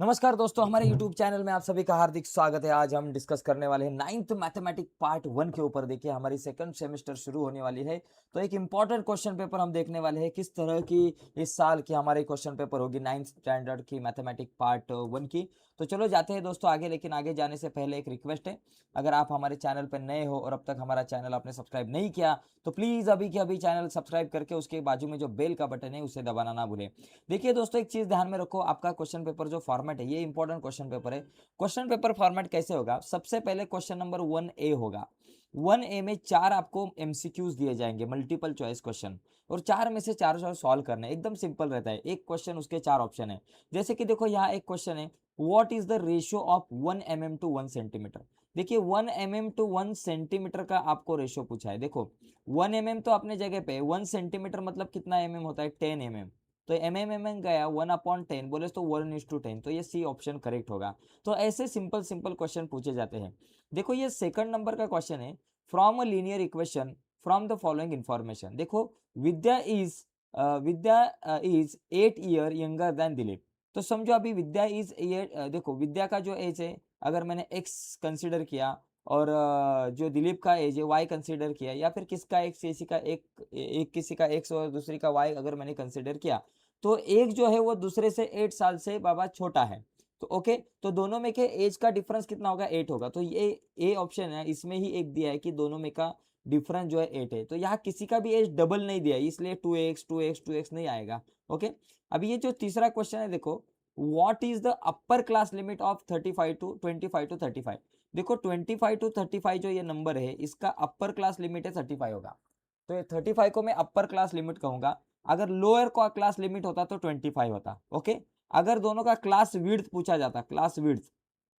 नमस्कार दोस्तों, हमारे YouTube चैनल में आप सभी का हार्दिक स्वागत है। आज हम डिस्कस करने वाले हैं 9th मैथमेटिक्स पार्ट 1 के ऊपर। देखिए, हमारी सेकंड सेमेस्टर शुरू होने वाली है, तो एक इंपॉर्टेंट क्वेश्चन पेपर हम देखने वाले हैं। किस तरह की इस साल की हमारी क्वेश्चन पेपर होगी 9th स्टैंडर्ड की मैथमेटिक्स पार्ट 1 की। तो चलो जाते हैं दोस्तों आगे, लेकिन आगे जाने से पहले एक रिक्वेस्ट है। अगर आप हमारे चैनल पर नए हो और अब तक हमारा चैनल आपने सब्सक्राइब नहीं किया, तो प्लीज़ अभी के अभी चैनल सब्सक्राइब करके उसके बाजू में जो बेल का बटन है उसे दबाना ना भूलें। देखिए दोस्तों, एक चीज ध्यान में रखो, आपका क्वेश्चन पेपर जो फॉर्मेट है, ये इंपॉर्टेंट क्वेश्चन पेपर है। क्वेश्चन पेपर फॉर्मेट कैसे होगा? सबसे पहले क्वेश्चन नंबर 1A होगा। 1A में 4 आपको एमसीक्यूज दिए जाएंगे, मल्टीपल चॉइस क्वेश्चन, और 4 में से 4 सॉल्व करने। एकदम सिंपल रहता है, एक क्वेश्चन उसके 4 ऑप्शन है। जैसे कि देखो, यहाँ एक क्वेश्चन है, what is the ratio of 1 mm to 1 centimetre. देखिए, 1 mm टू 1 सेंटीमीटर का आपको रेशियो पूछा है। देखो, 1 mm तो अपने जगह पे, 1 सेंटीमीटर मतलब कितना होता है? 10 mm। तो एम गया 1/10, बोले तो 1:10, तो ये सी ऑप्शन करेक्ट होगा। तो ऐसे सिंपल सिंपल क्वेश्चन पूछे जाते हैं। देखो, ये सेकंड नंबर का क्वेश्चन है, from a linear equation from the following information. देखो, Vidya is 8 year younger than Dilip. तो समझो अभी विद्या इज देखो, विद्या का जो एज है, अगर मैंने एक्स कंसिडर किया, और जो दिलीप का एज है वाई कंसिडर किया, या फिर किसका एक्स, किसी का एक किसी का एक्स और दूसरी का वाई अगर मैंने कंसिडर किया, तो एक जो है वो दूसरे से 8 साल से बाबा छोटा है। तो ओके, तो दोनों में के एज का डिफरेंस कितना होगा? 8 होगा। तो ये ए ऑप्शन है, इसमें ही एक दिया है कि दोनों में का डिफरेंस जो है 8 है। तो यहाँ किसी का भी एज डबल नहीं दिया है, इसलिए 2x नहीं आएगा। ओके, अभी ये जो तीसरा क्वेश्चन है, देखो, what is the upper class limit of 25 to 35। देखो, 25 टू 35 जो ये नंबर है, इसका अपर क्लास लिमिट है 35 होगा। तो ये 35 को मैं अपर क्लास लिमिट कहूंगा। अगर लोअर का क्लास लिमिट होता तो 25 होता। ओके, अगर दोनों का क्लास विड्थ पूछा जाता, क्लास विड्थ,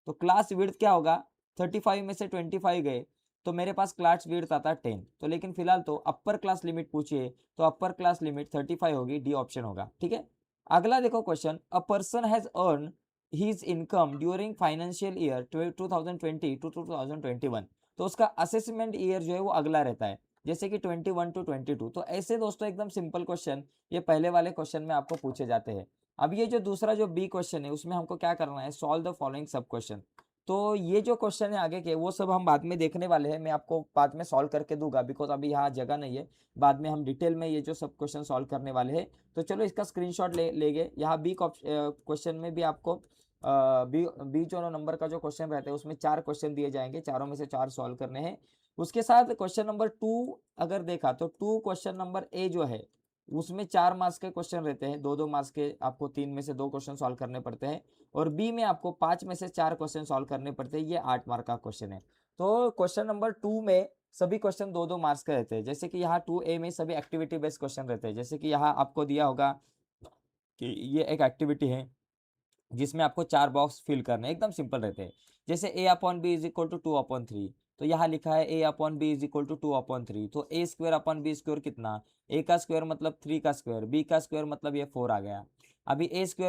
तो क्लास विड्थ क्या होगा? 35 में से 25 गए, तो मेरे पास क्लास विड्थ आता 10। तो लेकिन फिलहाल तो अपर क्लास लिमिट पूछिए, तो अपर क्लास लिमिट 35 होगी, डी ऑप्शन होगा। ठीक है, अगला देखो question, a person has earn his income during financial year 2020 to 2021। तो उसका असेसमेंट ईयर जो है वो अगला रहता है, जैसे कि 21 टू 22। तो ऐसे दोस्तों एकदम सिंपल क्वेश्चन ये पहले वाले क्वेश्चन में आपको पूछे जाते हैं। अब ये जो दूसरा जो बी क्वेश्चन है, उसमें हमको क्या करना है? सॉल्व द फॉलोइंग सब क्वेश्चन। तो ये जो क्वेश्चन है आगे के, वो सब हम बाद में देखने वाले हैं। मैं आपको बाद में सॉल्व करके दूंगा, बिकॉज अभी यहाँ जगह नहीं है। बाद में हम डिटेल में ये जो सब क्वेश्चन सॉल्व करने वाले हैं। तो चलो इसका स्क्रीनशॉट लेंगे। यहाँ बी क्वेश्चन में भी आपको बी बी जो नंबर का जो क्वेश्चन रहता है, उसमें 4 क्वेश्चन दिए जाएंगे, चारों में से 4 सॉल्व करने हैं। उसके साथ क्वेश्चन नंबर 2 अगर देखा, तो 2 क्वेश्चन नंबर ए जो है, उसमें 4 मार्क्स के क्वेश्चन रहते हैं, 2-2 मार्क्स के। आपको 3 में से 2 क्वेश्चन सॉल्व करने पड़ते हैं, और बी में आपको 5 में से 4 क्वेश्चन सॉल्व करने पड़ते हैं। ये 8 मार्क का क्वेश्चन है। तो क्वेश्चन नंबर 2 में सभी क्वेश्चन 2-2 मार्क्स के रहते हैं। जैसे कि यहाँ 2A में सभी एक्टिविटी बेस्ड क्वेश्चन रहते हैं। जैसे कि यहाँ आपको दिया होगा कि ये एक एक्टिविटी है जिसमें आपको 4 बॉक्स फिल करने, एकदम सिंपल रहते हैं। जैसे a/b = 2/3। तो यहाँ लिखा है a/b = 2/3। तो a² कितना? a का स्क्वायर मतलब 3 का स्क्वायर, b का स्क्वायर मतलब ये 4 आ गया। अभी a² +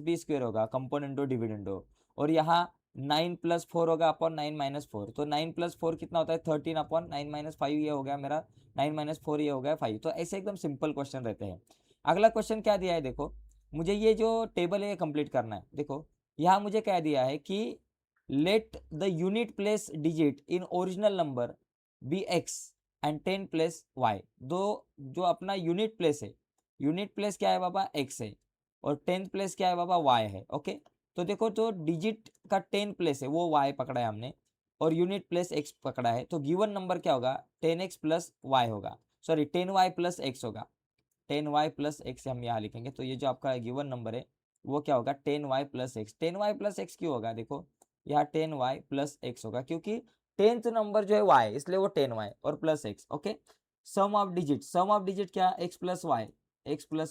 b² होगा, कंपोनेंटो डिविडेंडो। और यहाँ 9 + 4 होगा अपॉन 9 - 4। तो 9 + 4 कितना होता है? 13/9 - 5, ये हो गया मेरा 9 - 4, ये हो गया 5। तो ऐसे एकदम सिंपल क्वेश्चन रहते हैं। अगला क्वेश्चन क्या दिया है? देखो, मुझे ये जो टेबल है कंप्लीट करना है। देखो, यहाँ मुझे क्या दिया है कि let the unit place digit in original number be x and 10 place y. दो जो अपना यूनिट प्लेस है, यूनिट प्लेस क्या है बाबा? एक्स है, और 10th प्लेस क्या है बाबा? वाई है। ओके, तो देखो, जो डिजिट का 10 प्लेस है वो वाई पकड़ा है हमने, और यूनिट प्लेस एक्स पकड़ा है। तो गिवन नंबर क्या होगा? 10x प्लस वाई होगा, सॉरी 10y प्लस एक्स होगा। 10y प्लस एक्स हम यहाँ लिखेंगे। तो ये जो आपका गिवन नंबर है वो क्या होगा? 10y plus x. 10y plus x क्यों होगा? देखो, यहाँ 10y प्लस एक्स होगा, क्योंकि 10th नंबर जो है y, इसलिए वो 10y और प्लस x. Okay, sum of digit क्या? एक्स प्लस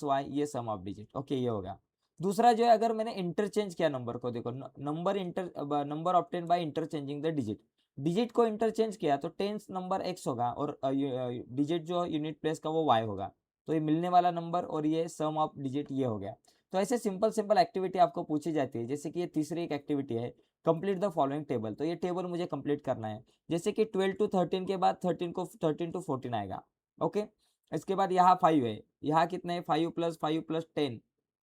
वाई, ये सम ऑफ डिजिट। ओके, ये होगा। दूसरा जो है, अगर मैंने इंटरचेंज किया नंबर को, देखो, number obtain by interchanging the digit. Digit को इंटरचेंज किया तो 10th नंबर एक्स होगा, और डिजिट जो यूनिट प्लेस का वो वाई होगा। तो ये मिलने वाला नंबर और ये सम ऑफ डिजिट ये हो गया। तो ऐसे सिंपल सिंपल एक्टिविटी आपको पूछी जाती है। जैसे कि ये तीसरी एक एक्टिविटी है, कंप्लीट द फॉलोइंग टेबल। तो ये टेबल मुझे कंप्लीट करना है। जैसे कि 12 टू 13 के बाद 13 टू 14 आएगा। ओके, इसके बाद यहाँ 5 है, यहाँ कितने? 5 + 5 + 10,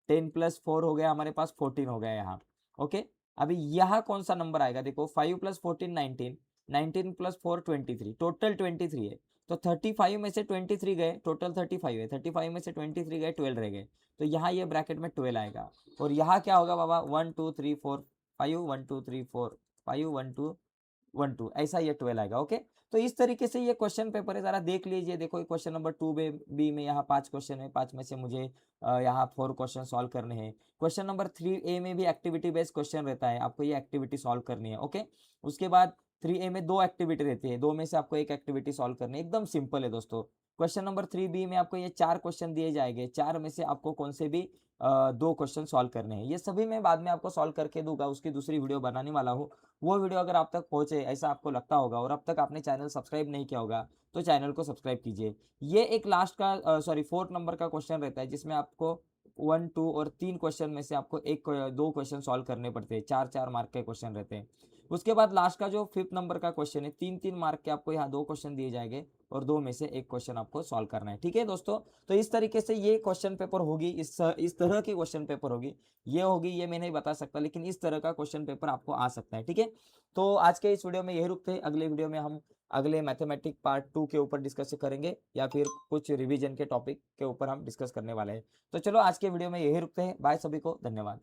10 + 4 हो गया हमारे पास 14 हो गया यहाँ। ओके, अभी यहाँ कौन सा नंबर आएगा, देखो 5 + 14 19, 19 + 4 23, टोटल 23 है। तो 35 में से 23 गए, टोटल 35 है, 35 में से 23 गए, 12 रह गए। तो यहाँ ये ब्रैकेट में 12 आएगा। और यहाँ क्या होगा बाबा, 1 2 3 4 5, 1 2 3 4 5, 1 2 1 2, ऐसा ये 12 आएगा। ओके, तो इस तरीके से ये क्वेश्चन पेपर है, जरा देख लीजिए। देखो क्वेश्चन नंबर 2 बी में यहाँ 5 क्वेश्चन है, 5 में से मुझे यहाँ 4 क्वेश्चन सॉल्व करने हैं। क्वेश्चन नंबर 3A में भी एक्टिविटी बेस्ड क्वेश्चन रहता है, आपको ये एक्टिविटी सॉल्व करनी है। ओके, उसके बाद 3A में 2 एक्टिविटी रहती है, 2 में से आपको एक एक्टिविटी सॉल्व करनी है, एकदम सिंपल है दोस्तों। क्वेश्चन नंबर 3B में आपको ये 4 क्वेश्चन दिए जाएंगे, 4 में से आपको कौन से भी 2 क्वेश्चन सॉल्व करने हैं। ये सभी मैं बाद में आपको सॉल्व करके दूंगा, उसकी दूसरी वीडियो बनाने वाला हूँ। वो वीडियो अगर आप तक पहुंचे ऐसा आपको लगता होगा और अब तक आपने चैनल सब्सक्राइब नहीं किया होगा तो चैनल को सब्सक्राइब कीजिए। ये एक लास्ट का सॉरी 4th नंबर का क्वेश्चन रहता है, जिसमें आपको 1 2 और 3 क्वेश्चन में से आपको 2 क्वेश्चन सॉल्व करने पड़ते हैं, 4 मार्क के क्वेश्चन रहते हैं। उसके बाद लास्ट का जो 5th नंबर का क्वेश्चन है, 3 मार्क के आपको यहाँ 2 क्वेश्चन दिए जाएंगे और 2 में से 1 क्वेश्चन आपको सॉल्व करना है। ठीक है दोस्तों, तो इस तरीके से ये क्वेश्चन पेपर होगी, इस तरह की क्वेश्चन पेपर होगी। ये होगी ये मैं नहीं बता सकता, लेकिन इस तरह का क्वेश्चन पेपर आपको आ सकता है। ठीक है, तो आज के इस वीडियो में यही रुकते हैं। अगले वीडियो में हम अगले मैथमेटिक पार्ट 2 के ऊपर डिस्कस करेंगे, या फिर कुछ रिवीजन के टॉपिक के ऊपर हम डिस्कस करने वाले हैं। तो चलो आज के वीडियो में यही रुकते हैं। बाय, सभी को धन्यवाद।